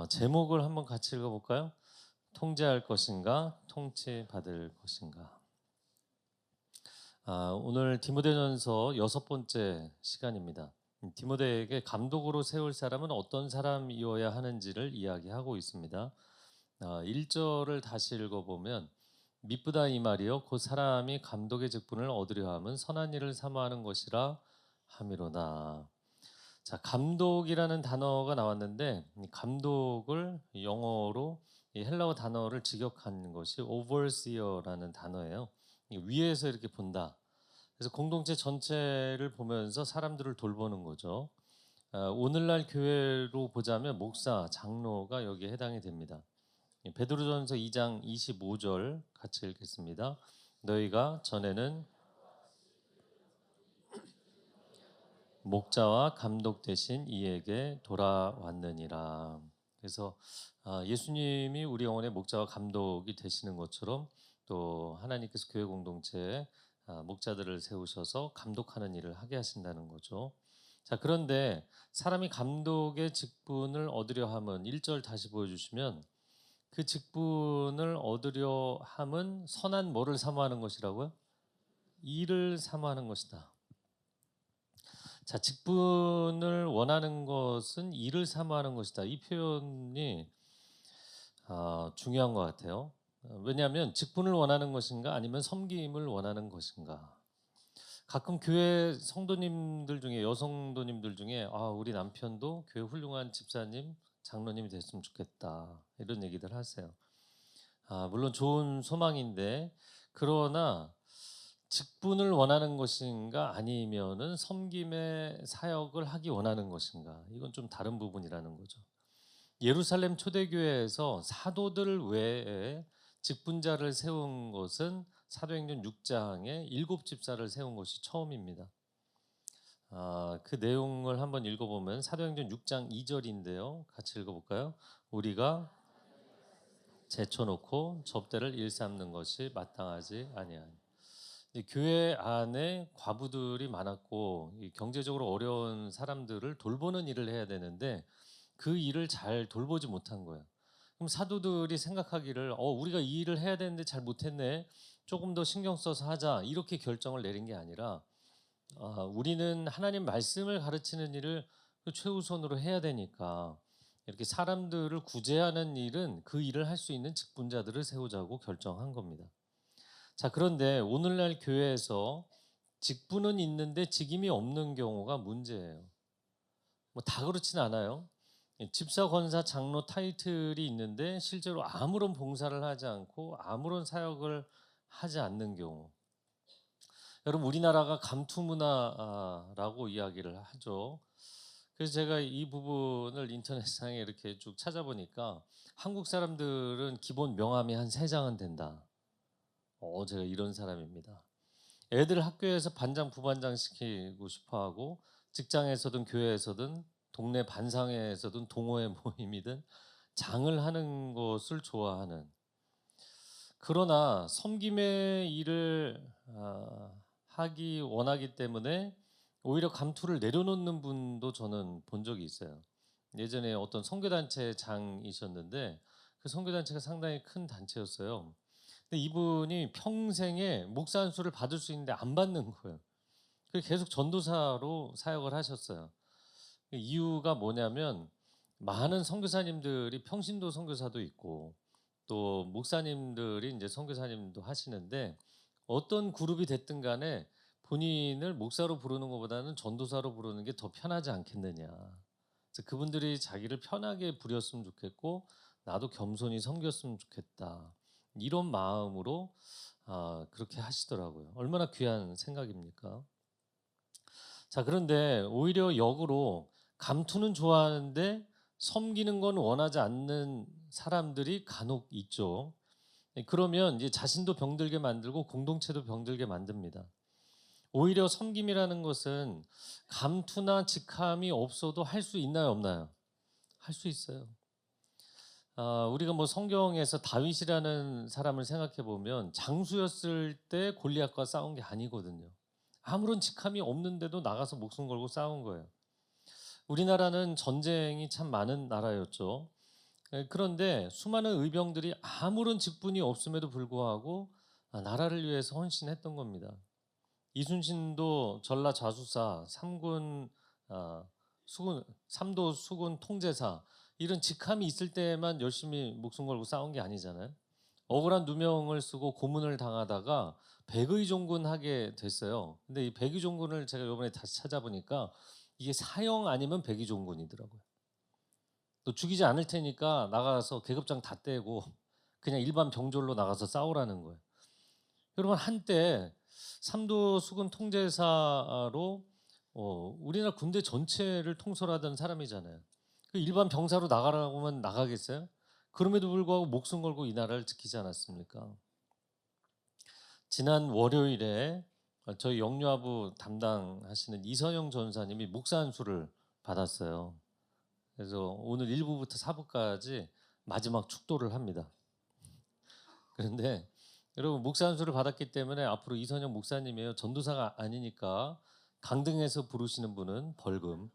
제목을 한번 같이 읽어볼까요? 통제할 것인가, 통치받을 것인가. 오늘 디모데전서 6번째 시간입니다. 디모데에게 감독으로 세울 사람은 어떤 사람이어야 하는지를 이야기하고 있습니다. 1절을 다시 읽어보면 미쁘다 이 말이요 곧 사람이 감독의 직분을 얻으려 함은 선한 일을 사모하는 것이라 함이로다. 자, 감독이라는 단어가 나왔는데 이 감독을 영어로 이 헬라어 단어를 직역한 것이 overseer라는 단어예요. 위에서 이렇게 본다. 그래서 공동체 전체를 보면서 사람들을 돌보는 거죠. 오늘날 교회로 보자면 목사, 장로가 여기에 해당이 됩니다. 베드로전서 2장 25절 같이 읽겠습니다. 너희가 전에는 목자와 감독 대신 이에게 돌아왔느니라. 그래서 예수님이 우리 영혼의 목자와 감독이 되시는 것처럼 또 하나님께서 교회 공동체에 목자들을 세우셔서 감독하는 일을 하게 하신다는 거죠. 자, 그런데 사람이 감독의 직분을 얻으려 함은 1절 다시 보여주시면 그 직분을 얻으려 함은 선한 뭐를 사모하는 것이라고요? 일을 사모하는 것이다. 자, 직분을 원하는 것은 일을 사모하는 것이다. 이 표현이 중요한 것 같아요. 왜냐하면 직분을 원하는 것인가 아니면 섬김을 원하는 것인가. 가끔 교회 성도님들 중에 여성도님들 중에 우리 남편도 교회 훌륭한 집사님, 장로님이 됐으면 좋겠다 이런 얘기들 하세요. 물론 좋은 소망인데 그러나 직분을 원하는 것인가 아니면은 섬김의 사역을 하기 원하는 것인가 이건 좀 다른 부분이라는 거죠. 예루살렘 초대교회에서 사도들 외에 직분자를 세운 것은 사도행전 6장에 7집사를 세운 것이 처음입니다. 그 내용을 한번 읽어보면 사도행전 6장 2절인데요. 같이 읽어볼까요? 우리가 제쳐놓고 접대를 일삼는 것이 마땅하지 아니하니. 교회 안에 과부들이 많았고 경제적으로 어려운 사람들을 돌보는 일을 해야 되는데 그 일을 잘 돌보지 못한 거예요. 그럼 사도들이 생각하기를 우리가 이 일을 해야 되는데 잘 못했네. 조금 더 신경 써서 하자. 이렇게 결정을 내린 게 아니라 우리는 하나님 말씀을 가르치는 일을 최우선으로 해야 되니까 이렇게 사람들을 구제하는 일은 그 일을 할 수 있는 직분자들을 세우자고 결정한 겁니다. 자, 그런데 오늘날 교회에서 직분은 있는데 직임이 없는 경우가 문제예요. 뭐 다 그렇진 않아요. 집사, 권사, 장로 타이틀이 있는데 실제로 아무런 봉사를 하지 않고 아무런 사역을 하지 않는 경우. 여러분 우리나라가 감투 문화라고 이야기를 하죠. 그래서 제가 이 부분을 인터넷상에 이렇게 쭉 찾아보니까 한국 사람들은 기본 명함이 한 3장은 된다. 제가 이런 사람입니다. 애들 학교에서 반장 부반장 시키고 싶어하고 직장에서든 교회에서든 동네 반상회에서든 동호회 모임이든 장을 하는 것을 좋아하는, 그러나 섬김의 일을 하기 원하기 때문에 오히려 감투를 내려놓는 분도 저는 본 적이 있어요. 예전에 어떤 선교단체 장이셨는데 그 선교단체가 상당히 큰 단체였어요. 근데 이분이 평생에 목사 안수를 받을 수 있는데 안 받는 거예요. 그래서 계속 전도사로 사역을 하셨어요. 이유가 뭐냐면 많은 선교사님들이 평신도 선교사도 있고 또 목사님들이 이제 선교사님도 하시는데 어떤 그룹이 됐든 간에 본인을 목사로 부르는 것보다는 전도사로 부르는 게 더 편하지 않겠느냐. 그래서 그분들이 자기를 편하게 부렸으면 좋겠고 나도 겸손히 섬겼으면 좋겠다. 이런 마음으로 그렇게 하시더라고요. 얼마나 귀한 생각입니까? 자, 그런데 오히려 역으로 감투는 좋아하는데 섬기는 건 원하지 않는 사람들이 간혹 있죠. 그러면 이제 자신도 병들게 만들고 공동체도 병들게 만듭니다. 오히려 섬김이라는 것은 감투나 직함이 없어도 할 수 있나요, 없나요? 할 수 있어요. 우리가 뭐 성경에서 다윗이라는 사람을 생각해 보면 장수였을 때 골리앗과 싸운 게 아니거든요. 아무런 직함이 없는데도 나가서 목숨 걸고 싸운 거예요. 우리나라는 전쟁이 참 많은 나라였죠. 그런데 수많은 의병들이 아무런 직분이 없음에도 불구하고 나라를 위해서 헌신했던 겁니다. 이순신도 전라좌수사, 삼군 수군, 삼도 수군 통제사 이런 직함이 있을 때만 열심히 목숨 걸고 싸운 게 아니잖아요. 억울한 누명을 쓰고 고문을 당하다가 백의종군 하게 됐어요. 근데 이 백의종군을 제가 이번에 다시 찾아보니까 이게 사형 아니면 백의종군이더라고요. 또 죽이지 않을 테니까 나가서 계급장 다 떼고 그냥 일반 병졸로 나가서 싸우라는 거예요. 여러분 한때 삼도 수군 통제사로 우리나라 군대 전체를 통솔하던 사람이잖아요. 그 일반 병사로 나가라고 하면 나가겠어요? 그럼에도 불구하고 목숨 걸고 이 나라를 지키지 않았습니까? 지난 월요일에 저희 영유아부 담당하시는 이선영 전사님이 목사 안수를 받았어요. 그래서 오늘 1부부터 4부까지 마지막 축도를 합니다. 그런데 여러분 목사 안수를 받았기 때문에 앞으로 이선영 목사님이에요. 전도사가 아니니까 강등해서 부르시는 분은 벌금.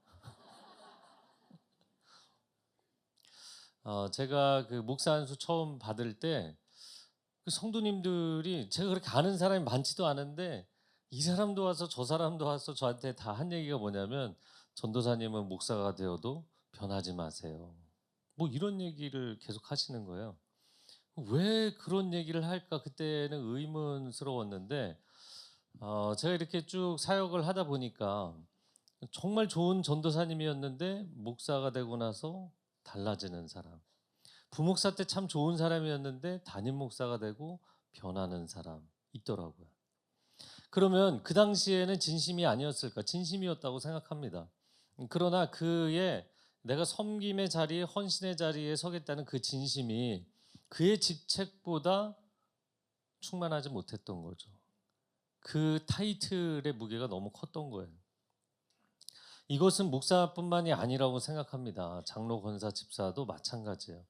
제가 그 목사 안수 처음 받을 때 그 성도님들이 제가 그렇게 아는 사람이 많지도 않은데 이 사람도 와서 저 사람도 와서 저한테 다 한 얘기가 뭐냐면 전도사님은 목사가 되어도 변하지 마세요. 뭐 이런 얘기를 계속 하시는 거예요. 왜 그런 얘기를 할까 그때는 의문스러웠는데 제가 이렇게 쭉 사역을 하다 보니까 정말 좋은 전도사님이었는데 목사가 되고 나서 달라지는 사람. 부목사 때 참 좋은 사람이었는데 담임 목사가 되고 변하는 사람 있더라고요. 그러면 그 당시에는 진심이 아니었을까? 진심이었다고 생각합니다. 그러나 그의 내가 섬김의 자리에 헌신의 자리에 서겠다는 그 진심이 그의 직책보다 충만하지 못했던 거죠. 그 타이틀의 무게가 너무 컸던 거예요. 이것은 목사뿐만이 아니라고 생각합니다. 장로, 권사, 집사도 마찬가지예요.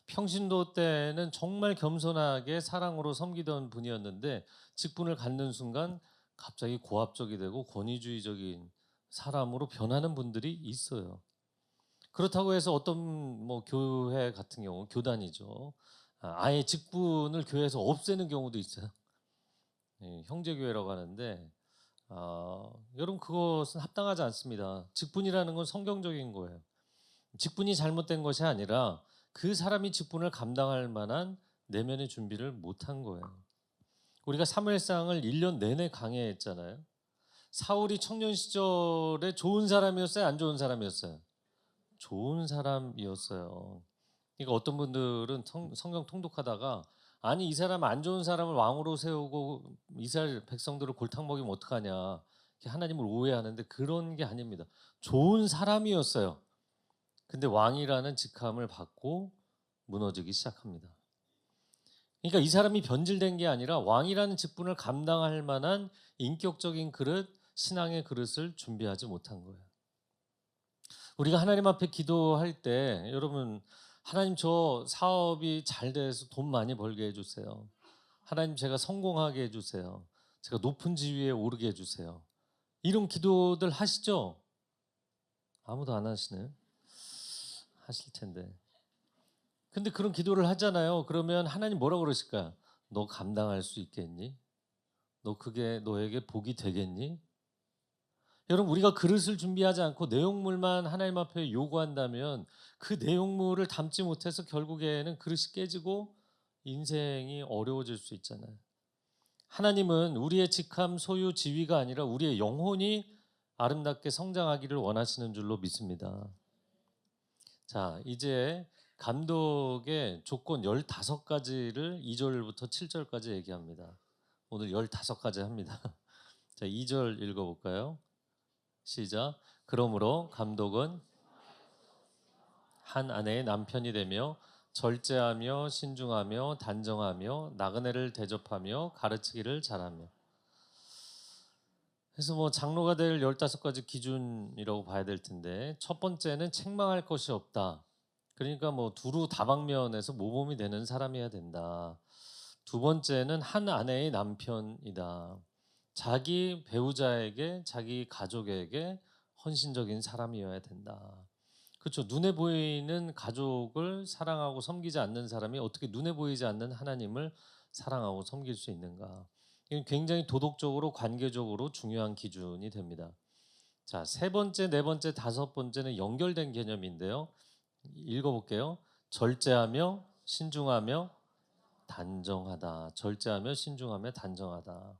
평신도 때는 정말 겸손하게 사랑으로 섬기던 분이었는데 직분을 갖는 순간 갑자기 고압적이 되고 권위주의적인 사람으로 변하는 분들이 있어요. 그렇다고 해서 어떤 뭐 교회 같은 경우 교단이죠. 아예 직분을 교회에서 없애는 경우도 있어요. 형제교회라고 하는데 여러분 그것은 합당하지 않습니다. 직분이라는 건 성경적인 거예요. 직분이 잘못된 것이 아니라 그 사람이 직분을 감당할 만한 내면의 준비를 못한 거예요. 우리가 사무엘상을 1년 내내 강해했잖아요. 사울이 청년 시절에 좋은 사람이었어요? 안 좋은 사람이었어요? 좋은 사람이었어요. 그러니까 어떤 분들은 성경 통독하다가 아니 이 사람 안 좋은 사람을 왕으로 세우고 이스라엘 백성들을 골탕 먹이면 어떡하냐 이렇게 하나님을 오해하는데 그런 게 아닙니다. 좋은 사람이었어요. 근데 왕이라는 직함을 받고 무너지기 시작합니다. 그러니까 이 사람이 변질된 게 아니라 왕이라는 직분을 감당할 만한 인격적인 그릇, 신앙의 그릇을 준비하지 못한 거예요. 우리가 하나님 앞에 기도할 때 여러분 하나님 저 사업이 잘 돼서 돈 많이 벌게 해주세요. 하나님 제가 성공하게 해주세요. 제가 높은 지위에 오르게 해주세요. 이런 기도들 하시죠? 아무도 안 하시네요. 하실 텐데. 근데 그런 기도를 하잖아요. 그러면 하나님 뭐라고 그러실까요? 너 감당할 수 있겠니? 너 그게 너에게 복이 되겠니? 여러분 우리가 그릇을 준비하지 않고 내용물만 하나님 앞에 요구한다면 그 내용물을 담지 못해서 결국에는 그릇이 깨지고 인생이 어려워질 수 있잖아요. 하나님은 우리의 직함, 소유, 지위가 아니라 우리의 영혼이 아름답게 성장하기를 원하시는 줄로 믿습니다. 자, 이제 감독의 조건 15가지를 2절부터 7절까지 얘기합니다. 오늘 15가지 합니다. 자, 2절 읽어볼까요? 시작. 그러므로 감독은 한 아내의 남편이 되며 절제하며 신중하며 단정하며 나그네를 대접하며 가르치기를 잘하며. 그래서 뭐 장로가 될 15가지 기준이라고 봐야 될 텐데 첫 번째는 책망할 것이 없다. 그러니까 뭐 두루 다방면에서 모범이 되는 사람이어야 된다. 두 번째는 한 아내의 남편이다. 자기 배우자에게 자기 가족에게 헌신적인 사람이어야 된다. 그렇죠. 눈에 보이는 가족을 사랑하고 섬기지 않는 사람이 어떻게 눈에 보이지 않는 하나님을 사랑하고 섬길 수 있는가? 이건 굉장히 도덕적으로 관계적으로 중요한 기준이 됩니다. 자, 세 번째, 네 번째, 다섯 번째는 연결된 개념인데요. 읽어볼게요. 절제하며 신중하며 단정하다. 절제하며 신중하며 단정하다.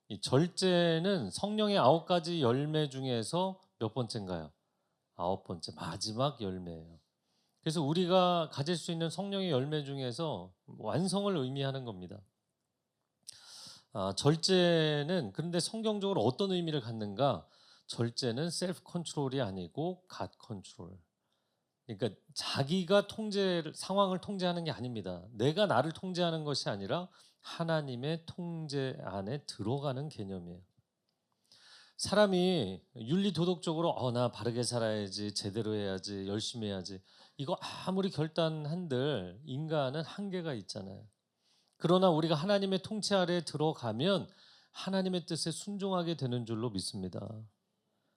이 절제는 성령의 9가지 열매 중에서 몇 번째인가요? 9번째, 마지막 열매예요. 그래서 우리가 가질 수 있는 성령의 열매 중에서 완성을 의미하는 겁니다. 절제는 그런데 성경적으로 어떤 의미를 갖는가? 절제는 셀프 컨트롤이 아니고 갓 컨트롤. 그러니까 자기가 상황을 통제하는 게 아닙니다. 내가 나를 통제하는 것이 아니라 하나님의 통제 안에 들어가는 개념이에요. 사람이 윤리 도덕적으로 나 바르게 살아야지, 제대로 해야지, 열심히 해야지, 이거 아무리 결단한들 인간은 한계가 있잖아요. 그러나 우리가 하나님의 통치 아래에 들어가면 하나님의 뜻에 순종하게 되는 줄로 믿습니다.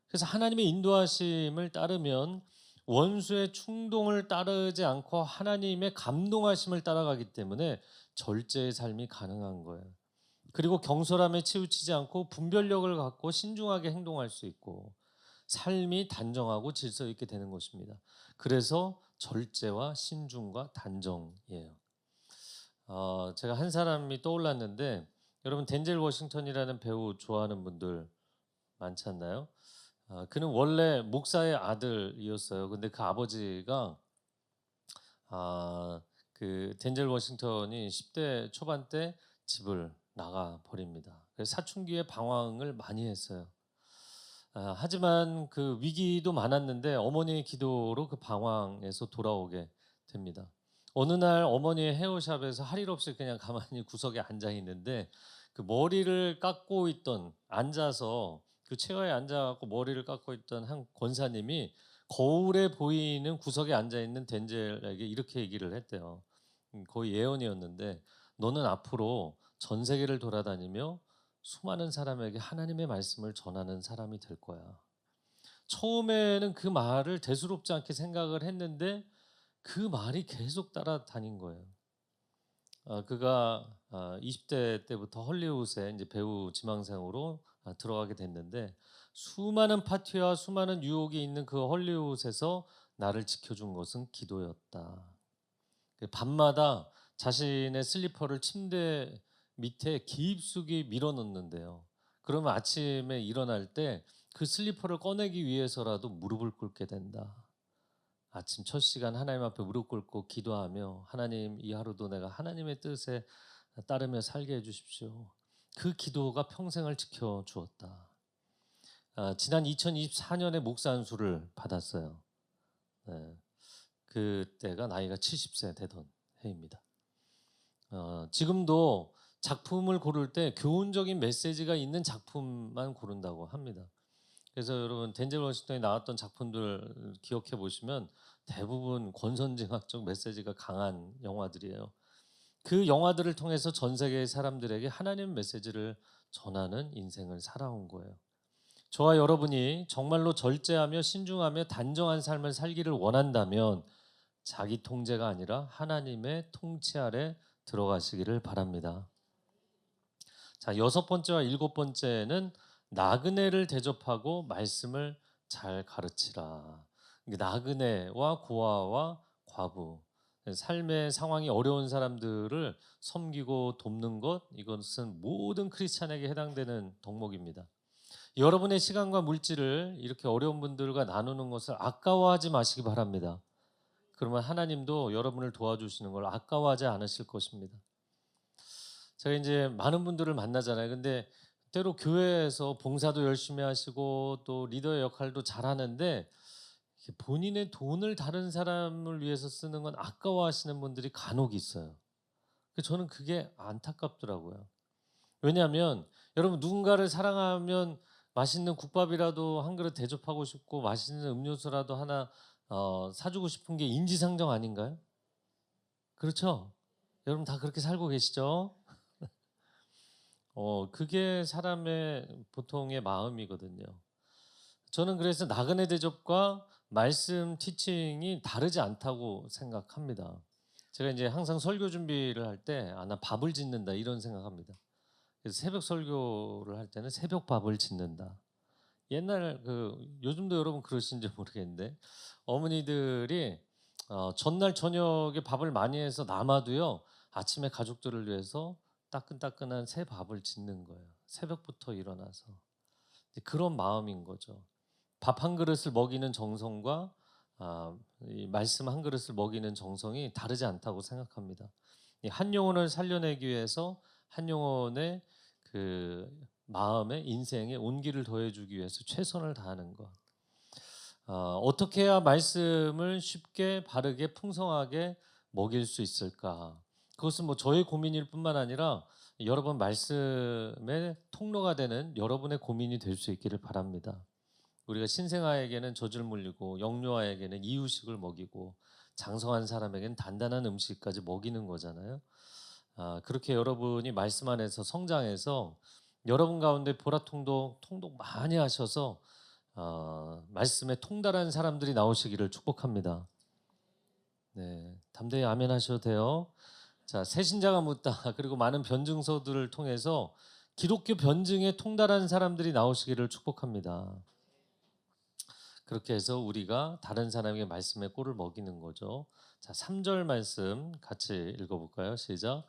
그래서 하나님의 인도하심을 따르면 원수의 충동을 따르지 않고 하나님의 감동하심을 따라가기 때문에 절제의 삶이 가능한 거예요. 그리고 경솔함에 치우치지 않고 분별력을 갖고 신중하게 행동할 수 있고 삶이 단정하고 질서 있게 되는 것입니다. 그래서 절제와 신중과 단정이에요. 제가 한 사람이 떠올랐는데, 여러분 덴젤 워싱턴이라는 배우 좋아하는 분들 많지 않나요? 그는 원래 목사의 아들이었어요. 근데 그 아버지가 그 덴젤 워싱턴이 10대 초반 때 집을 나가 버립니다. 그래서 사춘기에 방황을 많이 했어요. 하지만 그 위기도 많았는데 어머니의 기도로 그 방황에서 돌아오게 됩니다. 어느 날 어머니의 헤어샵에서 할 일 없이 그냥 가만히 구석에 앉아 있는데 그 머리를 깎고 있던 앉아서 그 체어에 앉아갖고 머리를 깎고 있던 한 권사님이 거울에 보이는 구석에 앉아 있는 덴젤에게 이렇게 얘기를 했대요. 거의 예언이었는데 너는 앞으로 전 세계를 돌아다니며 수많은 사람에게 하나님의 말씀을 전하는 사람이 될 거야. 처음에는 그 말을 대수롭지 않게 생각을 했는데 그 말이 계속 따라다닌 거예요. 그가 20대 때부터 헐리우드에 이제 배우 지망생으로 들어가게 됐는데 수많은 파티와 수많은 유혹이 있는 그 헐리우드에서 나를 지켜준 것은 기도였다. 밤마다 자신의 슬리퍼를 침대 밑에 깊숙이 밀어 넣는데요. 그러면 아침에 일어날 때 그 슬리퍼를 꺼내기 위해서라도 무릎을 꿇게 된다. 아침 첫 시간 하나님 앞에 무릎 꿇고 기도하며 하나님, 이 하루도 내가 하나님의 뜻에 따르며 살게 해주십시오. 그 기도가 평생을 지켜주었다. 지난 2024년에 목사 안수를 받았어요. 네. 그때가 나이가 70세 되던 해입니다. 지금도 작품을 고를 때 교훈적인 메시지가 있는 작품만 고른다고 합니다. 그래서 여러분 덴젤 워싱턴이 나왔던 작품들 기억해 보시면 대부분 권선징악적 메시지가 강한 영화들이에요. 그 영화들을 통해서 전 세계의 사람들에게 하나님 메시지를 전하는 인생을 살아온 거예요. 저와 여러분이 정말로 절제하며 신중하며 단정한 삶을 살기를 원한다면 자기 통제가 아니라 하나님의 통치 아래 들어가시기를 바랍니다. 자, 여섯 번째와 일곱 번째는 나그네를 대접하고 말씀을 잘 가르치라. 나그네와 고아와 과부, 삶의 상황이 어려운 사람들을 섬기고 돕는 것, 이것은 모든 크리스찬에게 해당되는 덕목입니다. 여러분의 시간과 물질을 이렇게 어려운 분들과 나누는 것을 아까워하지 마시기 바랍니다. 그러면 하나님도 여러분을 도와주시는 걸 아까워하지 않으실 것입니다. 제가 이제 많은 분들을 만나잖아요. 근데 때로 교회에서 봉사도 열심히 하시고 또 리더의 역할도 잘하는데 본인의 돈을 다른 사람을 위해서 쓰는 건 아까워하시는 분들이 간혹 있어요. 저는 그게 안타깝더라고요. 왜냐하면 여러분 누군가를 사랑하면 맛있는 국밥이라도 한 그릇 대접하고 싶고 맛있는 음료수라도 하나 사주고 싶은 게 인지상정 아닌가요? 그렇죠? 여러분 다 그렇게 살고 계시죠? 그게 사람의 보통의 마음이거든요. 저는 그래서 나그네 대접과 말씀 티칭이 다르지 않다고 생각합니다. 제가 이제 항상 설교 준비를 할 때 나 밥을 짓는다 이런 생각합니다. 그래서 새벽 설교를 할 때는 새벽 밥을 짓는다. 옛날 요즘도 여러분 그러신지 모르겠는데 어머니들이 전날 저녁에 밥을 많이 해서 남아도요 아침에 가족들을 위해서 따끈따끈한 새 밥을 짓는 거예요. 새벽부터 일어나서 그런 마음인 거죠. 밥 한 그릇을 먹이는 정성과 이 말씀 한 그릇을 먹이는 정성이 다르지 않다고 생각합니다. 한 영혼을 살려내기 위해서 한 영혼의 그 마음에 인생에 온기를 더해주기 위해서 최선을 다하는 것. 어떻게 해야 말씀을 쉽게 바르게 풍성하게 먹일 수 있을까? 그것은 뭐 저의 고민일 뿐만 아니라 여러분 말씀의 통로가 되는 여러분의 고민이 될 수 있기를 바랍니다. 우리가 신생아에게는 젖을 물리고 영유아에게는 이유식을 먹이고 장성한 사람에게는 단단한 음식까지 먹이는 거잖아요. 그렇게 여러분이 말씀 안에서 성장해서 여러분 가운데 보라통독 많이 하셔서 말씀에 통달한 사람들이 나오시기를 축복합니다. 네, 담대히 아멘 하셔도 돼요. 자, 새신자가 묻다 그리고 많은 변증서들을 통해서 기독교 변증에 통달한 사람들이 나오시기를 축복합니다. 그렇게 해서 우리가 다른 사람에게 말씀의 꼴을 먹이는 거죠. 자, 3절 말씀 같이 읽어볼까요? 시작.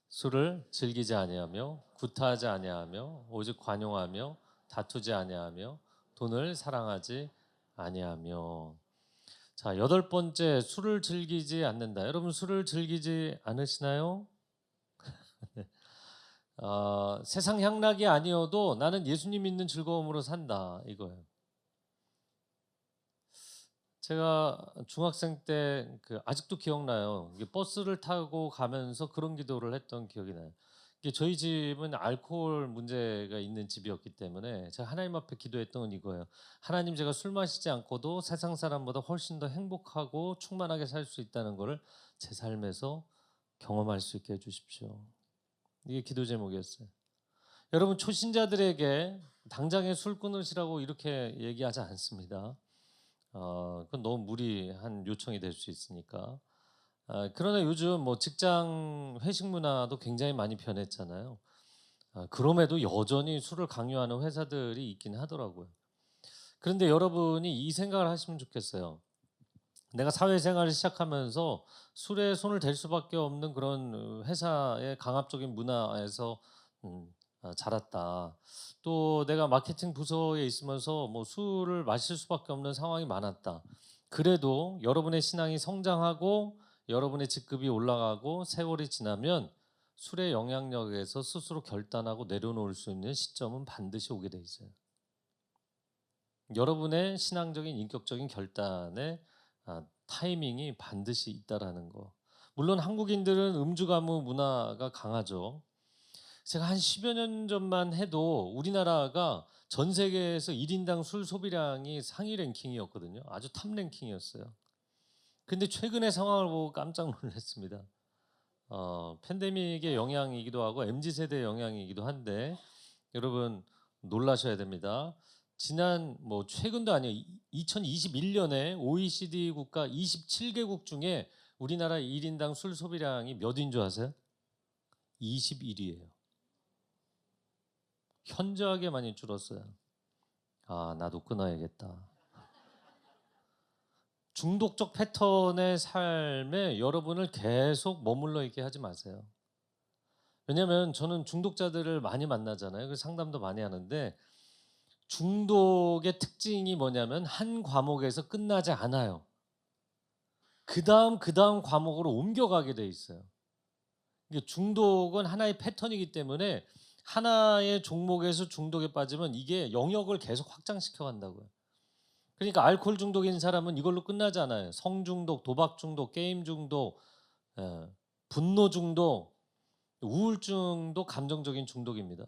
술을 즐기지 아니하며 구타하지 아니하며 오직 관용하며 다투지 아니하며 돈을 사랑하지 아니하며. 자, 8번째 술을 즐기지 않는다. 여러분 술을 즐기지 않으시나요? 세상 향락이 아니어도 나는 예수님 믿는 즐거움으로 산다 이거예요. 제가 중학생 때 아직도 기억나요. 버스를 타고 가면서 그런 기도를 했던 기억이 나요. 이게 저희 집은 알코올 문제가 있는 집이었기 때문에 제가 하나님 앞에 기도했던 건 이거예요. 하나님, 제가 술 마시지 않고도 세상 사람보다 훨씬 더 행복하고 충만하게 살 수 있다는 것을 제 삶에서 경험할 수 있게 해주십시오. 이게 기도 제목이었어요. 여러분 초신자들에게 당장에 술 끊으시라고 이렇게 얘기하지 않습니다. 그건 너무 무리한 요청이 될 수 있으니까. 그러나 요즘 뭐 직장 회식 문화도 굉장히 많이 변했잖아요. 그럼에도 여전히 술을 강요하는 회사들이 있긴 하더라고요. 그런데 여러분이 이 생각을 하시면 좋겠어요. 내가 사회생활을 시작하면서 술에 손을 댈 수밖에 없는 그런 회사의 강압적인 문화에서 자랐다. 또 내가 마케팅 부서에 있으면서 뭐 술을 마실 수밖에 없는 상황이 많았다. 그래도 여러분의 신앙이 성장하고 여러분의 직급이 올라가고 세월이 지나면 술의 영향력에서 스스로 결단하고 내려놓을 수 있는 시점은 반드시 오게 돼 있어요. 여러분의 신앙적인 인격적인 결단의 타이밍이 반드시 있다라는 거. 물론 한국인들은 음주 가무 문화가 강하죠. 제가 한 10여 년 전만 해도 우리나라가 전 세계에서 1인당 술 소비량이 상위 랭킹이었거든요. 아주 탑 랭킹이었어요. 근데 최근의 상황을 보고 깜짝 놀랐습니다. 팬데믹의 영향이기도 하고 MZ세대의 영향이기도 한데 여러분 놀라셔야 됩니다. 지난 최근도 아니에요. 2021년에 OECD 국가 27개국 중에 우리나라 1인당 술 소비량이 몇인 줄 아세요? 21위예요. 현저하게 많이 줄었어요. 나도 끊어야겠다. 중독적 패턴의 삶에 여러분을 계속 머물러 있게 하지 마세요. 왜냐하면 저는 중독자들을 많이 만나잖아요. 그래서 상담도 많이 하는데 중독의 특징이 뭐냐면 한 과목에서 끝나지 않아요. 그 다음 과목으로 옮겨가게 돼 있어요. 중독은 하나의 패턴이기 때문에 하나의 종목에서 중독에 빠지면 이게 영역을 계속 확장시켜 간다고요. 그러니까 알코올 중독인 사람은 이걸로 끝나지 않아요. 성중독, 도박 중독, 게임 중독, 분노 중독, 우울증도 감정적인 중독입니다.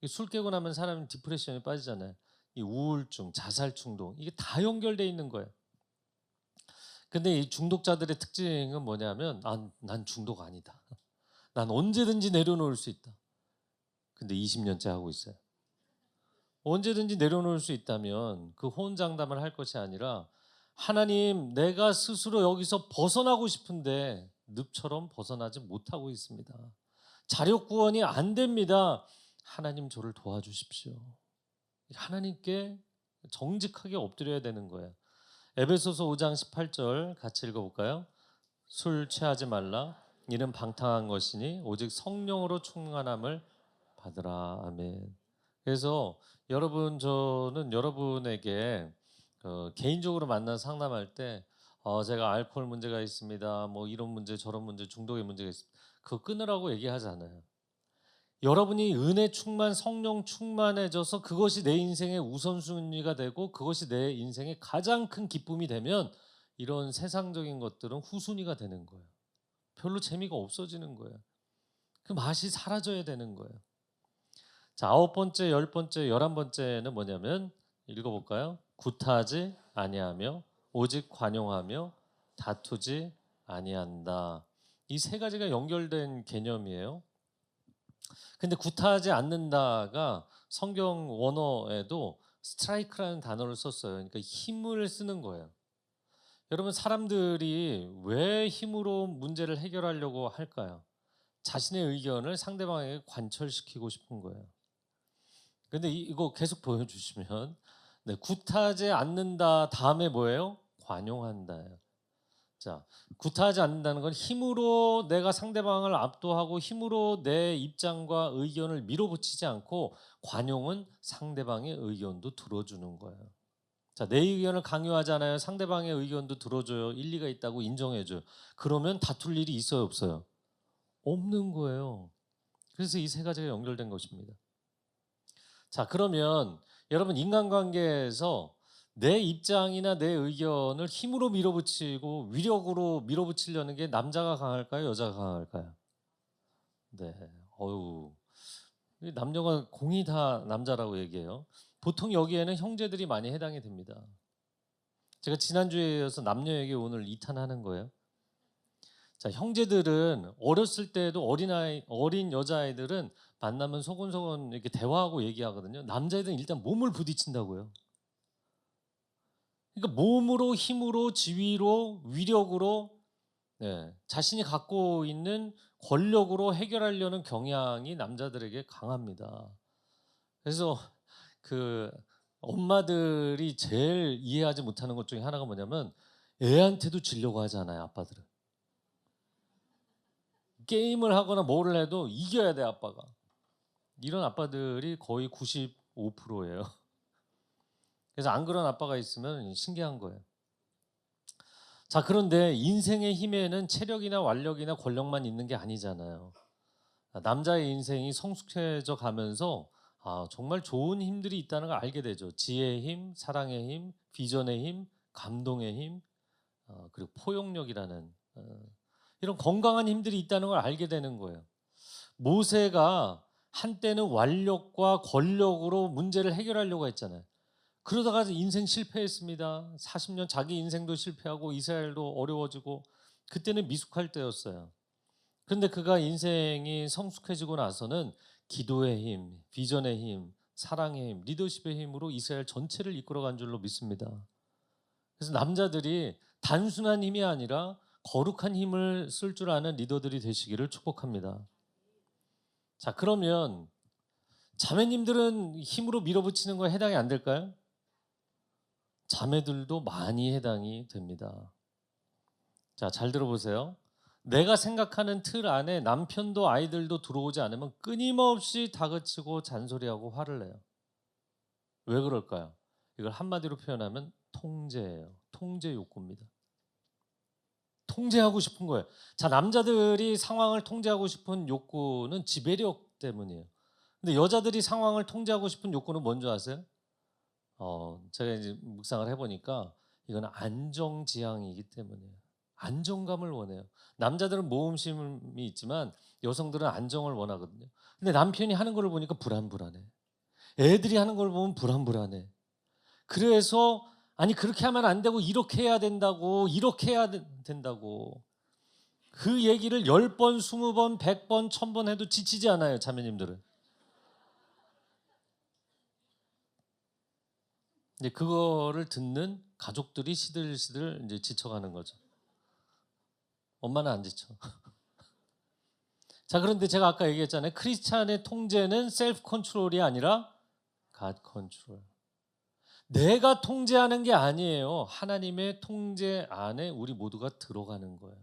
술 깨고 나면 사람이 디프레션에 빠지잖아요. 이 우울증, 자살 충동 이게 다 연결돼 있는 거예요. 근데 이 중독자들의 특징은 뭐냐면 난 중독 아니다. 난 언제든지 내려놓을 수 있다. 근데 20년째 하고 있어요. 언제든지 내려놓을 수 있다면 그 호언장담을 할 것이 아니라 하나님, 내가 스스로 여기서 벗어나고 싶은데 늪처럼 벗어나지 못하고 있습니다. 자력 구원이 안 됩니다. 하나님, 저를 도와주십시오. 하나님께 정직하게 엎드려야 되는 거예요. 에베소서 5장 18절 같이 읽어볼까요? 술 취하지 말라. 이는 방탕한 것이니 오직 성령으로 충만함을 받으라. 아멘. 그래서 여러분, 저는 여러분에게 개인적으로 만나 상담할 때 제가 알코올 문제가 있습니다. 뭐 이런 문제 저런 문제 중독의 문제가 있습니다. 그거 끊으라고 얘기하지 않아요. 여러분이 은혜 충만, 성령 충만해져서 그것이 내 인생의 우선순위가 되고 그것이 내 인생의 가장 큰 기쁨이 되면 이런 세상적인 것들은 후순위가 되는 거예요. 별로 재미가 없어지는 거예요. 그 맛이 사라져야 되는 거예요. 자, 9번째, 10번째, 11번째는 뭐냐면 읽어볼까요? 구타하지 아니하며 오직 관용하며 다투지 아니한다. 이 세 가지가 연결된 개념이에요. 근데 구타하지 않는다가 성경 원어에도 스트라이크라는 단어를 썼어요. 그러니까 힘을 쓰는 거예요. 여러분, 사람들이 왜 힘으로 문제를 해결하려고 할까요? 자신의 의견을 상대방에게 관철시키고 싶은 거예요. 근데 이거 계속 보여주시면 구타하지 않는다 다음에 뭐예요? 관용한다예요. 자, 구타하지 않는다는 건 힘으로 내가 상대방을 압도하고 힘으로 내 입장과 의견을 밀어붙이지 않고, 관용은 상대방의 의견도 들어주는 거예요. 자, 내 의견을 강요하잖아요. 상대방의 의견도 들어줘요. 일리가 있다고 인정해줘요. 그러면 다툴 일이 있어요, 없어요? 없는 거예요. 그래서 이 세 가지가 연결된 것입니다. 자, 그러면 여러분, 인간관계에서 내 입장이나 내 의견을 힘으로 밀어붙이고 위력으로 밀어붙이려는 게 남자가 강할까요? 여자가 강할까요? 네. 남녀가 공이 다 남자라고 얘기해요. 보통 여기에는 형제들이 많이 해당이 됩니다. 제가 지난주에 이어서 남녀에게 오늘 2탄 하는 거예요. 자, 형제들은 어렸을 때도 어린 여자아이들은 만나면 소곤소곤 이렇게 대화하고 얘기하거든요. 남자애들은 일단 몸을 부딪힌다고요. 그러니까 몸으로, 힘으로, 지위로, 위력으로, 자신이 갖고 있는 권력으로 해결하려는 경향이 남자들에게 강합니다. 그래서 그 엄마들이 제일 이해하지 못하는 것 중에 하나가 뭐냐면, 애한테도 지려고 하지 않아요, 아빠들은. 게임을 하거나 뭐를 해도 이겨야 돼, 아빠가. 이런 아빠들이 거의 95%예요. 그래서 안 그런 아빠가 있으면 신기한 거예요. 자, 그런데 인생의 힘에는 체력이나 완력이나 권력만 있는 게 아니잖아요. 남자의 인생이 성숙해져 가면서 정말 좋은 힘들이 있다는 걸 알게 되죠. 지혜의 힘, 사랑의 힘, 비전의 힘, 감동의 힘, 그리고 포용력이라는 이런 건강한 힘들이 있다는 걸 알게 되는 거예요. 모세가 한때는 완력과 권력으로 문제를 해결하려고 했잖아요. 그러다가 인생 실패했습니다. 40년 자기 인생도 실패하고 이스라엘도 어려워지고, 그때는 미숙할 때였어요. 그런데 그가 인생이 성숙해지고 나서는 기도의 힘, 비전의 힘, 사랑의 힘, 리더십의 힘으로 이스라엘 전체를 이끌어간 줄로 믿습니다. 그래서 남자들이 단순한 힘이 아니라 거룩한 힘을 쓸 줄 아는 리더들이 되시기를 축복합니다. 자, 그러면 자매님들은 힘으로 밀어붙이는 거에 해당이 안 될까요? 자매들도 많이 해당이 됩니다. 자, 잘 들어보세요. 내가 생각하는 틀 안에 남편도 아이들도 들어오지 않으면 끊임없이 다그치고 잔소리하고 화를 내요. 왜 그럴까요? 이걸 한마디로 표현하면 통제예요. 통제 욕구입니다. 통제하고 싶은 거예요. 자, 남자들이 상황을 통제하고 싶은 욕구는 지배력 때문이에요. 근데 여자들이 상황을 통제하고 싶은 욕구는 뭔지 아세요? 제가 이제 묵상을 해보니까 이건 안정지향이기 때문이에요. 안정감을 원해요. 남자들은 모험심이 있지만 여성들은 안정을 원하거든요. 근데 남편이 하는 걸 보니까 불안불안해. 애들이 하는 걸 보면 불안불안해. 그래서 아니, 그렇게 하면 안 되고 이렇게 해야 된다고, 이렇게 해야 된다고. 그 얘기를 10번, 20번, 100번, 1000번 해도 지치지 않아요, 자매님들은. 이제 그거를 듣는 가족들이 시들시들 이제 지쳐가는 거죠. 엄마는 안 지쳐. 자, 그런데 제가 아까 얘기했잖아요. 크리스찬의 통제는 셀프 컨트롤이 아니라 갓 컨트롤. 내가 통제하는 게 아니에요. 하나님의 통제 안에 우리 모두가 들어가는 거예요.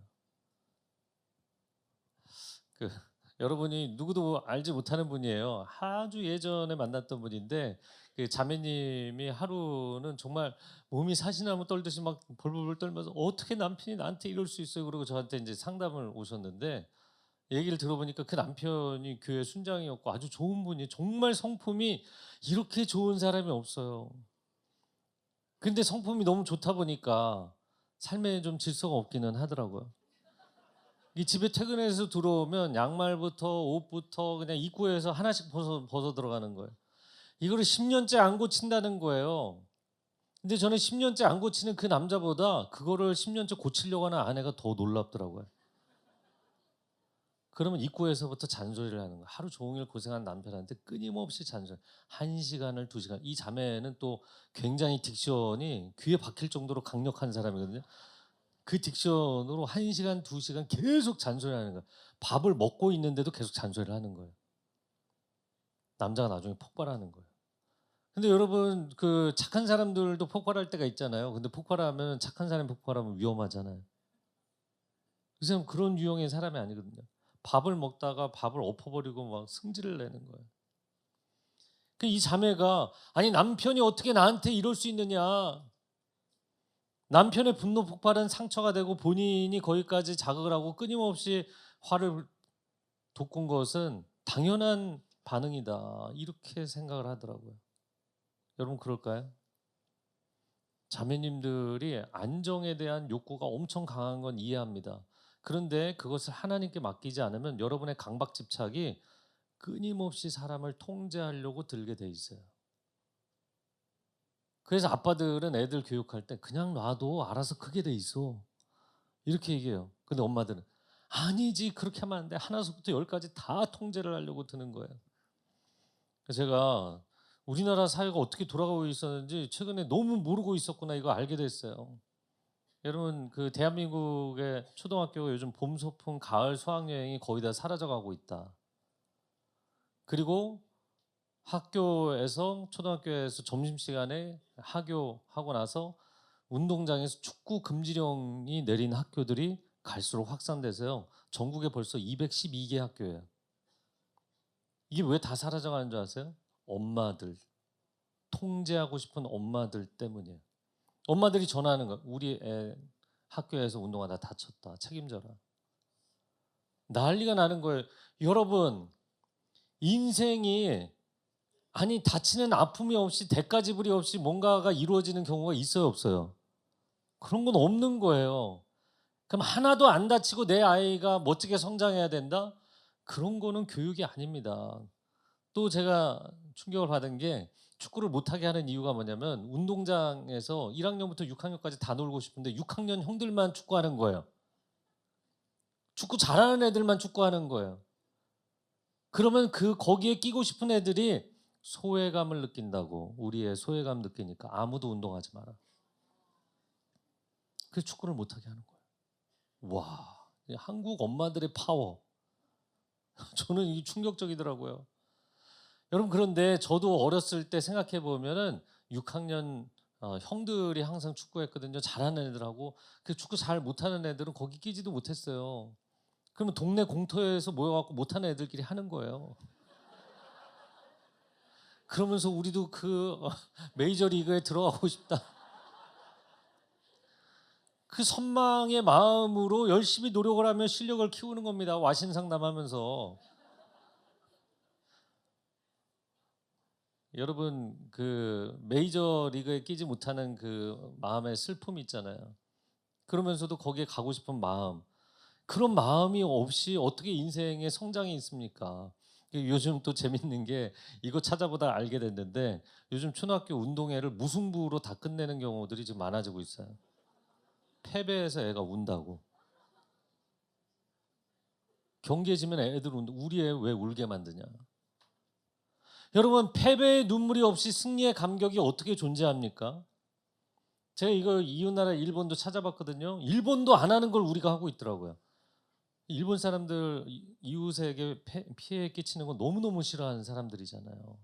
여러분이 누구도 알지 못하는 분이에요. 아주 예전에 만났던 분인데 그 자매님이 하루는 정말 몸이 사시나무 떨듯이 막 벌벌 떨면서 어떻게 남편이 나한테 이럴 수 있어요? 그러고 저한테 이제 상담을 오셨는데 얘기를 들어보니까 그 남편이 교회 순장이었고 아주 좋은 분이 정말 성품이 이렇게 좋은 사람이 없어요. 근데 성품이 너무 좋다 보니까 삶에 좀 질서가 없기는 하더라고요. 이 집에 퇴근해서 들어오면 양말부터 옷부터 그냥 입구에서 하나씩 벗어 들어가는 거예요. 이거를 10년째 안 고친다는 거예요. 근데 저는 10년째 안 고치는 그 남자보다 그거를 10년째 고치려고 하는 아내가 더 놀랍더라고요. 그러면 입구에서부터 잔소리를 하는 거예요. 하루 종일 고생한 남편한테 끊임없이 잔소리. 1시간을 2시간. 이 자매는 또 굉장히 딕션이 귀에 박힐 정도로 강력한 사람이거든요. 그 딕션으로 1시간, 2시간 계속 잔소리하는 거예요. 밥을 먹고 있는데도 계속 잔소리를 하는 거예요. 남자가 나중에 폭발하는 거예요. 근데 여러분 그 착한 사람들도 폭발할 때가 있잖아요. 근데 폭발하면 착한 사람이 폭발하면 위험하잖아요. 그 사람 그런 유형의 사람이 아니거든요. 밥을 먹다가 밥을 엎어버리고 막 승질을 내는 거예요. 이 자매가 아니 남편이 어떻게 나한테 이럴 수 있느냐. 남편의 분노 폭발은 상처가 되고 본인이 거기까지 자극을 하고 끊임없이 화를 돋군 것은 당연한 반응이다. 이렇게 생각을 하더라고요. 여러분 그럴까요? 자매님들이 안정에 대한 욕구가 엄청 강한 건 이해합니다. 그런데 그것을 하나님께 맡기지 않으면 여러분의 강박 집착이 끊임없이 사람을 통제하려고 들게 돼 있어요. 그래서 아빠들은 애들 교육할 때 그냥 놔도 알아서 크게 돼 있어. 이렇게 얘기해요. 근데 엄마들은 아니지 그렇게 하면 안 돼. 하나서부터 열까지 다 통제를 하려고 드는 거예요. 그래서 제가 우리나라 사회가 어떻게 돌아가고 있었는지 최근에 너무 모르고 있었구나 이거 알게 됐어요. 여러분 그 대한민국의 초등학교가 요즘 봄 소풍, 가을 수학 여행이 거의 다 사라져가고 있다. 그리고 학교에서 초등학교에서 점심시간에 하교하고 나서 운동장에서 축구 금지령이 내린 학교들이 갈수록 확산돼서요. 전국에 벌써 212개 학교예요. 이게 왜 다 사라져가는 줄 아세요? 엄마들, 통제하고 싶은 엄마들 때문이에요. 엄마들이 전화하는 거 우리 애 학교에서 운동하다 다쳤다 책임져라. 난리가 나는 거예요. 여러분 인생이 아니 다치는 아픔이 없이 대가지불이 없이 뭔가가 이루어지는 경우가 있어요 없어요? 그런 건 없는 거예요. 그럼 하나도 안 다치고 내 아이가 멋지게 성장해야 된다? 그런 거는 교육이 아닙니다. 또 제가 충격을 받은 게 축구를 못하게 하는 이유가 뭐냐면 운동장에서 1학년부터 6학년까지 다 놀고 싶은데 6학년 형들만 축구하는 거예요. 축구 잘하는 애들만 축구하는 거예요. 그러면 거기에 끼고 싶은 애들이 소외감을 느낀다고. 우리의 소외감 느끼니까 아무도 운동하지 마라. 그래서 축구를 못하게 하는 거예요. 와, 한국 엄마들의 파워. 저는 이게 충격적이더라고요. 여러분 그런데 저도 어렸을 때 생각해 보면은 6학년 형들이 항상 축구했거든요. 잘하는 애들하고 그 축구 잘 못하는 애들은 거기 끼지도 못했어요. 그러면 동네 공터에서 모여갖고 못하는 애들끼리 하는 거예요. 그러면서 우리도 그 메이저 리그에 들어가고 싶다. 그 선망의 마음으로 열심히 노력을 하며 실력을 키우는 겁니다. 와신 상담하면서. 여러분 그 메이저 리그에 끼지 못하는 그 마음의 슬픔이 있잖아요. 그러면서도 거기에 가고 싶은 마음. 그런 마음이 없이 어떻게 인생에 성장이 있습니까? 요즘 또 재밌는 게 이거 찾아보다 알게 됐는데 요즘 초등학교 운동회를 무승부로 다 끝내는 경우들이 지금 많아지고 있어요. 패배해서 애가 운다고. 경기에 지면 애들 운다. 우리 애 왜 울게 만드냐. 여러분, 패배의 눈물이 없이 승리의 감격이 어떻게 존재합니까? 제가 이거 이웃나라 일본도 찾아봤거든요. 일본도 안 하는 걸 우리가 하고 있더라고요. 일본 사람들 이웃에게 피해 끼치는 건 너무너무 싫어하는 사람들이잖아요.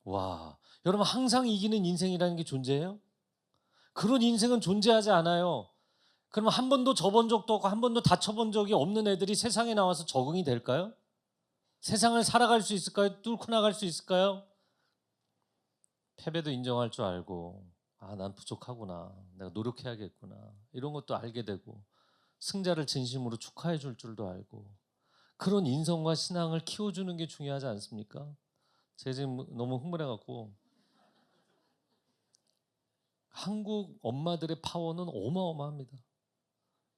와, 여러분, 항상 이기는 인생이라는 게 존재해요? 그런 인생은 존재하지 않아요. 그럼 한 번도 져본 적도 없고 한 번도 다쳐본 적이 없는 애들이 세상에 나와서 적응이 될까요? 세상을 살아갈 수 있을까요? 뚫고 나갈 수 있을까요? 패배도 인정할 줄 알고, 난 부족하구나, 내가 노력해야겠구나, 이런 것도 알게 되고, 승자를 진심으로 축하해 줄 줄도 알고, 그런 인성과 신앙을 키워주는 게 중요하지 않습니까? 제가 지금 너무 흥분해갖고, 한국 엄마들의 파워는 어마어마합니다.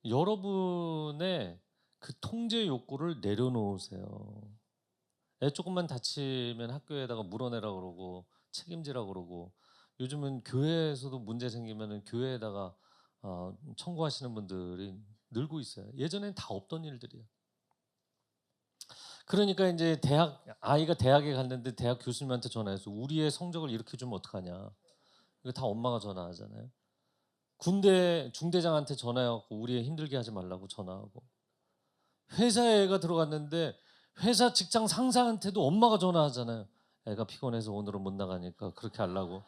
여러분의 그 통제 욕구를 내려놓으세요. 애 조금만 다치면 학교에다가 물어내라 그러고 책임지라 그러고, 요즘은 교회에서도 문제 생기면 교회에다가 청구하시는 분들이 늘고 있어요. 예전엔 다 없던 일들이에요. 그러니까 이제 아이가 대학에 갔는데 대학 교수님한테 전화해서 우리의 성적을 이렇게 주면 어떡하냐. 이거 다 엄마가 전화하잖아요. 군대 중대장한테 전화해갖고 우리 애 힘들게 하지 말라고 전화하고, 회사에 애가 들어갔는데 회사 직장 상사한테도 엄마가 전화하잖아요. 애가 피곤해서 오늘은 못 나가니까 그렇게 하려고.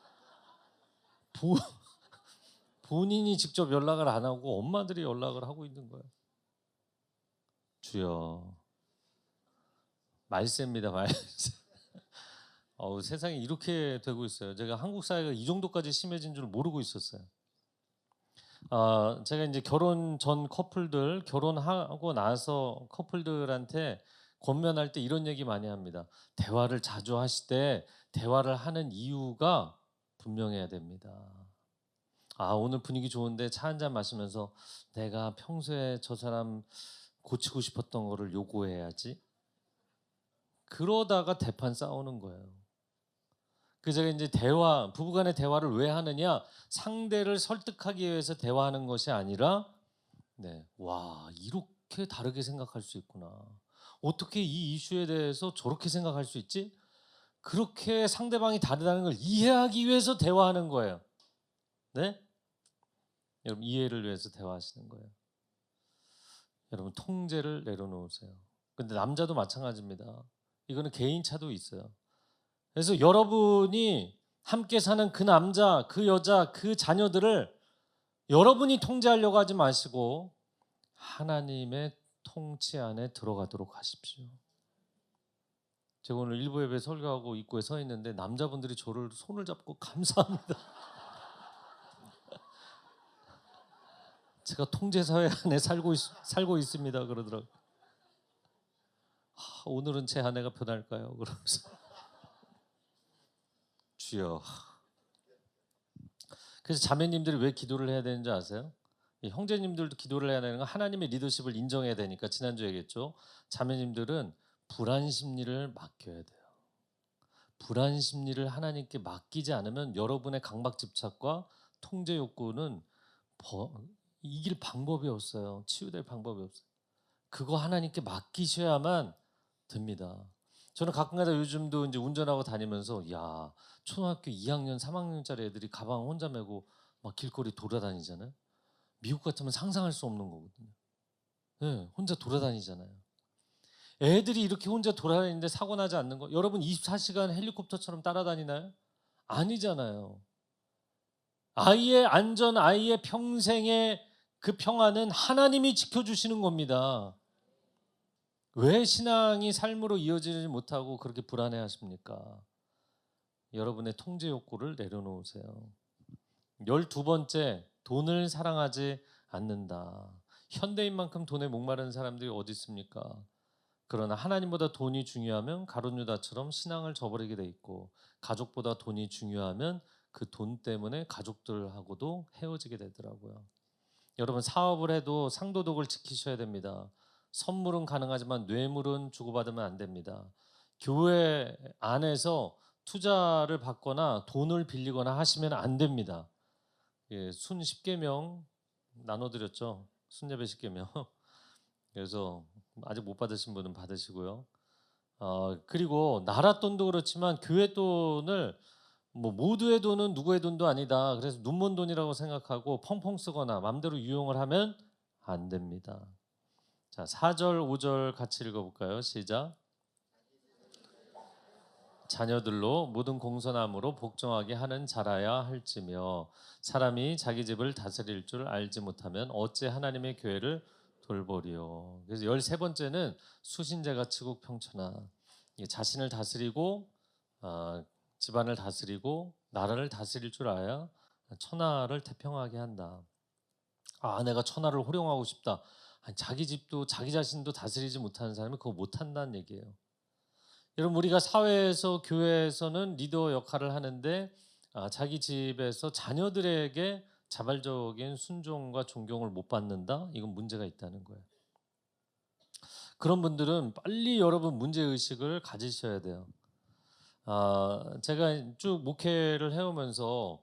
본인이 직접 연락을 안 하고 엄마들이 연락을 하고 있는 거예요. 주여, 말세입니다, 말세. 세상이 이렇게 되고 있어요. 제가 한국 사회가 이 정도까지 심해진 줄 모르고 있었어요. 제가 이제 결혼 전 커플들, 결혼하고 나서 커플들한테 권면할 때 이런 얘기 많이 합니다. 대화를 자주 하시되 대화를 하는 이유가 분명해야 됩니다. 오늘 분위기 좋은데 차 한잔 마시면서 내가 평소에 저 사람 고치고 싶었던 거를 요구해야지. 그러다가 대판 싸우는 거예요. 그 제가 이제 부부간의 대화를 왜 하느냐? 상대를 설득하기 위해서 대화하는 것이 아니라, 와, 이렇게 다르게 생각할 수 있구나. 어떻게 이 이슈에 대해서 저렇게 생각할 수 있지? 그렇게 상대방이 다르다는 걸 이해하기 위해서 대화하는 거예요. 네? 여러분, 이해를 위해서 대화하시는 거예요. 여러분, 통제를 내려놓으세요. 근데 남자도 마찬가지입니다. 이거는 개인차도 있어요. 그래서 여러분이 함께 사는 그 남자, 그 여자, 그 자녀들을 여러분이 통제하려고 하지 마시고 하나님의 통치 안에 들어가도록 하십시오. 제가 오늘 일부 예배 설교하고 입구에 서 있는데 남자분들이 저를 손을 잡고 감사합니다. 제가 통제 사회 안에 살고 있습니다. 그러더라고요. 오늘은 제 아내가 변할까요? 그러면서. 주여. 그래서 자매님들이 왜 기도를 해야 되는지 아세요? 형제님들도 기도를 해야 되는 건 하나님의 리더십을 인정해야 되니까. 지난주에 얘기했죠. 자매님들은 불안 심리를 맡겨야 돼요. 불안 심리를 하나님께 맡기지 않으면 여러분의 강박 집착과 통제 욕구는 이길 방법이 없어요. 치유될 방법이 없어요. 그거 하나님께 맡기셔야만 됩니다. 저는 가끔가다 요즘도 이제 운전하고 다니면서, 초등학교 2학년, 3학년짜리 애들이 가방 혼자 메고 막 길거리 돌아다니잖아요. 미국 같으면 상상할 수 없는 거거든요. 혼자 돌아다니잖아요. 애들이 이렇게 혼자 돌아다니는데 사고 나지 않는 거, 여러분 24시간 헬리콥터처럼 따라다니나요? 아니잖아요. 아이의 안전, 아이의 평생의 그 평안은 하나님이 지켜주시는 겁니다. 왜 신앙이 삶으로 이어지지 못하고 그렇게 불안해하십니까? 여러분의 통제 욕구를 내려놓으세요. 12번째, 돈을 사랑하지 않는다. 현대인만큼 돈에 목마른 사람들이 어디 있습니까? 그러나 하나님보다 돈이 중요하면 가룟 유다처럼 신앙을 저버리게 돼 있고, 가족보다 돈이 중요하면 그 돈 때문에 가족들하고도 헤어지게 되더라고요. 여러분, 사업을 해도 상도덕을 지키셔야 됩니다. 선물은 가능하지만 뇌물은 주고받으면 안 됩니다. 교회 안에서 투자를 받거나 돈을 빌리거나 하시면 안 됩니다. 순 10계명 나눠드렸죠. 순예배 10계명. 그래서 아직 못 받으신 분은 받으시고요. 그리고 나라 돈도 그렇지만 교회 돈을 뭐 모두의 돈은 누구의 돈도 아니다. 그래서 눈먼 돈이라고 생각하고 펑펑 쓰거나 마음대로 유용을 하면 안 됩니다. 자, 4절, 5절 같이 읽어볼까요? 시작. 자녀들로 모든 공손함으로 복종하게 하는 자라야 할지며 사람이 자기 집을 다스릴 줄 알지 못하면 어찌 하나님의 교회를 돌보리요. 그래서 13번째는 수신제가 치국 평천하. 자신을 다스리고 집안을 다스리고 나라를 다스릴 줄 알아야 천하를 태평하게 한다. 내가 천하를 호령하고 싶다. 아니, 자기 집도 자기 자신도 다스리지 못하는 사람이 그거 못한다는 얘기예요. 여러분, 우리가 사회에서 교회에서는 리더 역할을 하는데 자기 집에서 자녀들에게 자발적인 순종과 존경을 못 받는다? 이건 문제가 있다는 거예요. 그런 분들은 빨리 여러분 문제의식을 가지셔야 돼요. 제가 쭉 목회를 해오면서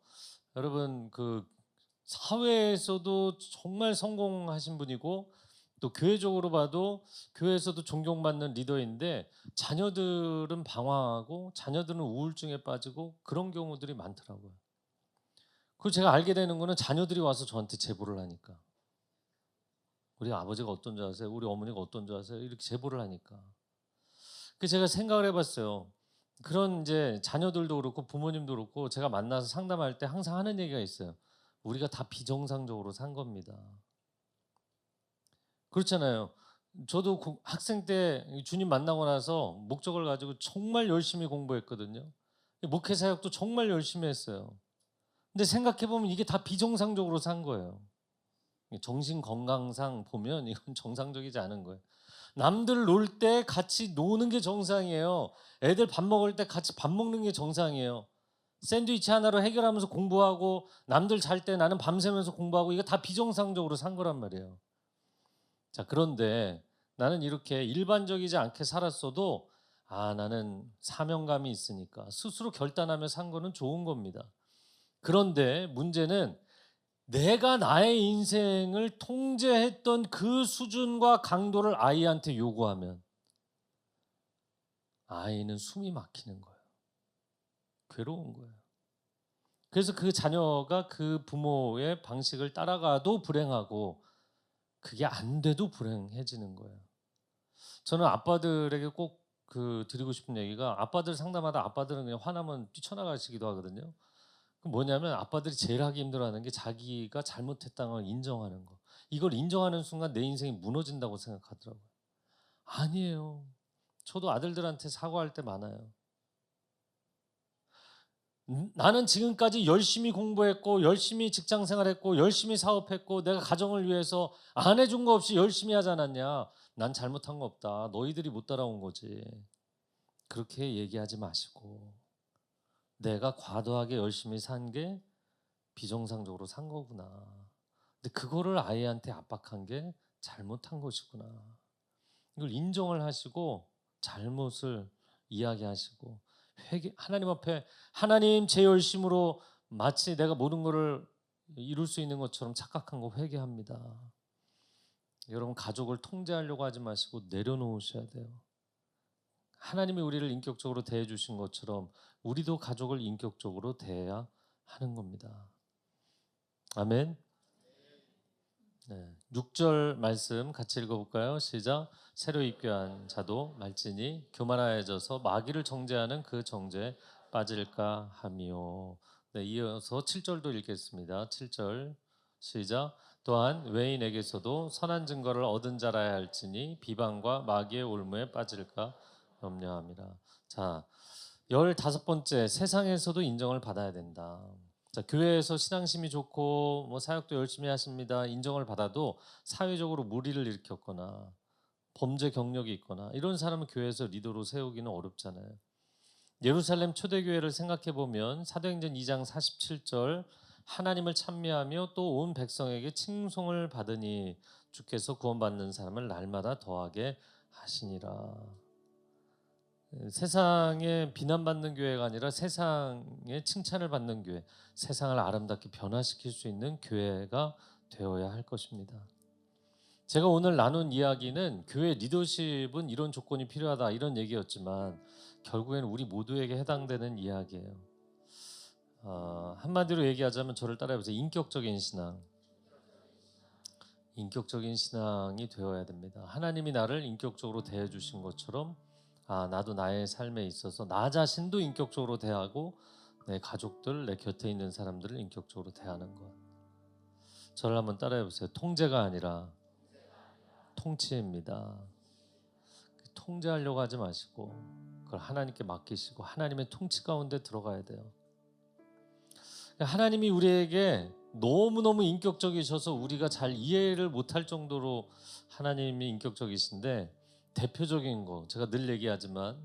여러분 그 사회에서도 정말 성공하신 분이고 또 교회적으로 봐도 교회에서도 존경받는 리더인데 자녀들은 방황하고 자녀들은 우울증에 빠지고 그런 경우들이 많더라고요. 그리고 제가 알게 되는 거는 자녀들이 와서 저한테 제보를 하니까 우리 아버지가 어떤 줄 아세요? 우리 어머니가 어떤 줄 아세요? 이렇게 제보를 하니까 그 제가 생각을 해봤어요. 그런 이제 자녀들도 그렇고 부모님도 그렇고 제가 만나서 상담할 때 항상 하는 얘기가 있어요. 우리가 다 비정상적으로 산 겁니다. 그렇잖아요. 저도 학생 때 주님 만나고 나서 목적을 가지고 정말 열심히 공부했거든요. 목회 사역도 정말 열심히 했어요. 근데 생각해 보면 이게 다 비정상적으로 산 거예요. 정신 건강상 보면 이건 정상적이지 않은 거예요. 남들 놀 때 같이 노는 게 정상이에요. 애들 밥 먹을 때 같이 밥 먹는 게 정상이에요. 샌드위치 하나로 해결하면서 공부하고 남들 잘 때 나는 밤새면서 공부하고 이거 다 비정상적으로 산 거란 말이에요. 자, 그런데 나는 이렇게 일반적이지 않게 살았어도 나는 사명감이 있으니까 스스로 결단하며 산 거는 좋은 겁니다. 그런데 문제는 내가 나의 인생을 통제했던 그 수준과 강도를 아이한테 요구하면 아이는 숨이 막히는 거예요. 괴로운 거예요. 그래서 그 자녀가 그 부모의 방식을 따라가도 불행하고 그게 안 돼도 불행해지는 거예요. 저는 아빠들에게 꼭 드리고 싶은 얘기가 아빠들 상담하다 아빠들은 그냥 화나면 뛰쳐나가시기도 하거든요. 그 뭐냐면 아빠들이 제일 하기 힘들어하는 게 자기가 잘못했다는 걸 인정하는 거. 이걸 인정하는 순간 내 인생이 무너진다고 생각하더라고요. 아니에요. 저도 아들들한테 사과할 때 많아요. 나는 지금까지 열심히 공부했고 열심히 직장 생활했고 열심히 사업했고 내가 가정을 위해서 안 해준 거 없이 열심히 하지 않았냐. 난 잘못한 거 없다. 너희들이 못 따라온 거지. 그렇게 얘기하지 마시고 내가 과도하게 열심히 산 게 비정상적으로 산 거구나. 근데 그거를 아이한테 압박한 게 잘못한 것이구나. 이걸 인정을 하시고 잘못을 이야기하시고 하나님 앞에 하나님 제 열심으로 마치 내가 모든 것을 이룰 수 있는 것처럼 착각한 거 회개합니다. 여러분 가족을 통제하려고 하지 마시고 내려놓으셔야 돼요. 하나님이 우리를 인격적으로 대해 주신 것처럼 우리도 가족을 인격적으로 대해야 하는 겁니다. 아멘. 네, 6절 말씀 같이 읽어볼까요? 시작. 새로 입교한 자도 말지니 교만하여져서 마귀를 정죄하는 그 정죄에 빠질까 하미요. 네, 이어서 7절도 읽겠습니다. 7절 시작. 또한 외인에게서도 선한 증거를 얻은 자라야 할지니 비방과 마귀의 올무에 빠질까 염려함이라. 자, 15번째 세상에서도 인정을 받아야 된다. 자, 교회에서 신앙심이 좋고 뭐 사역도 열심히 하십니다. 인정을 받아도 사회적으로 무리를 일으켰거나 범죄 경력이 있거나 이런 사람을 교회에서 리더로 세우기는 어렵잖아요. 예루살렘 초대교회를 생각해 보면 사도행전 2장 47절 하나님을 찬미하며 또 온 백성에게 칭송을 받으니 주께서 구원받는 사람을 날마다 더하게 하시니라. 세상에 비난받는 교회가 아니라 세상에 칭찬을 받는 교회, 세상을 아름답게 변화시킬 수 있는 교회가 되어야 할 것입니다. 제가 오늘 나눈 이야기는 교회 리더십은 이런 조건이 필요하다 이런 얘기였지만 결국에는 우리 모두에게 해당되는 이야기예요. 한마디로 얘기하자면 저를 따라해보세요. 인격적인 신앙. 인격적인 신앙이 되어야 됩니다. 하나님이 나를 인격적으로 대해주신 것처럼 나도 나의 삶에 있어서 나 자신도 인격적으로 대하고 내 가족들, 내 곁에 있는 사람들을 인격적으로 대하는 것. 저를 한번 따라해보세요. 통제가 아니라 통치입니다. 통제하려고 하지 마시고 그걸 하나님께 맡기시고 하나님의 통치 가운데 들어가야 돼요. 하나님이 우리에게 너무너무 인격적이셔서 우리가 잘 이해를 못할 정도로 하나님이 인격적이신데, 대표적인 거 제가 늘 얘기하지만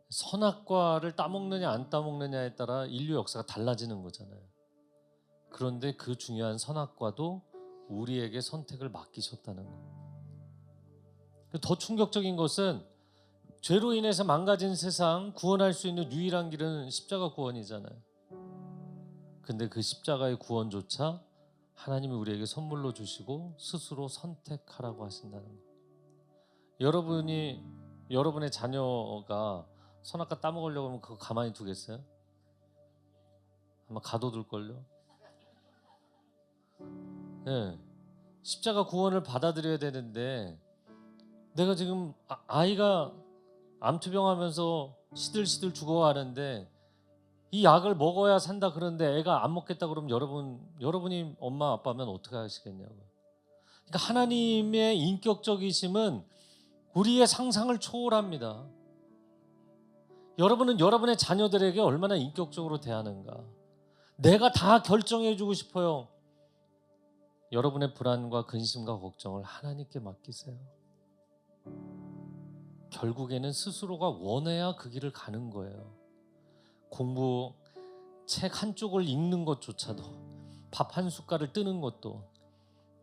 선악과를 따먹느냐 안 따먹느냐에 따라 인류 역사가 달라지는 거잖아요. 그런데 그 중요한 선악과도 우리에게 선택을 맡기셨다는 거예요. 더 충격적인 것은 죄로 인해서 망가진 세상 구원할 수 있는 유일한 길은 십자가 구원이잖아요. 근데 그 십자가의 구원조차 하나님이 우리에게 선물로 주시고 스스로 선택하라고 하신다는 거예요. 여러분의 자녀가 선악과 따먹으려고 하면 그거 가만히 두겠어요? 아마 가둬둘걸요. 네. 십자가 구원을 받아들여야 되는데 내가 지금 아이가 암투병하면서 시들시들 죽어가는데 이 약을 먹어야 산다 그러는데 애가 안 먹겠다 그러면 여러분이 엄마 아빠면 어떻게 하시겠냐고요. 그러니까 하나님의 인격적이심은 우리의 상상을 초월합니다. 여러분은 여러분의 자녀들에게 얼마나 인격적으로 대하는가. 내가 다 결정해주고 싶어요. 여러분의 불안과 근심과 걱정을 하나님께 맡기세요. 결국에는 스스로가 원해야 그 길을 가는 거예요. 책 한 쪽을 읽는 것조차도, 밥 한 숟갈을 뜨는 것도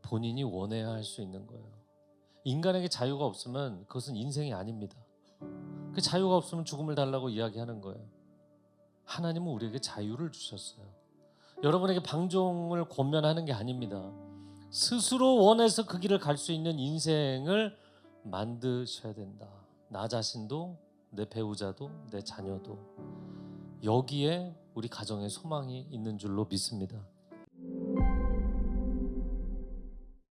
본인이 원해야 할 수 있는 거예요. 인간에게 자유가 없으면 그것은 인생이 아닙니다. 그 자유가 없으면 죽음을 달라고 이야기하는 거예요. 하나님은 우리에게 자유를 주셨어요. 여러분에게 방종을 권면하는 게 아닙니다. 스스로 원해서 그 길을 갈 수 있는 인생을 만드셔야 된다. 나 자신도, 내 배우자도, 내 자녀도. 여기에 우리 가정의 소망이 있는 줄로 믿습니다.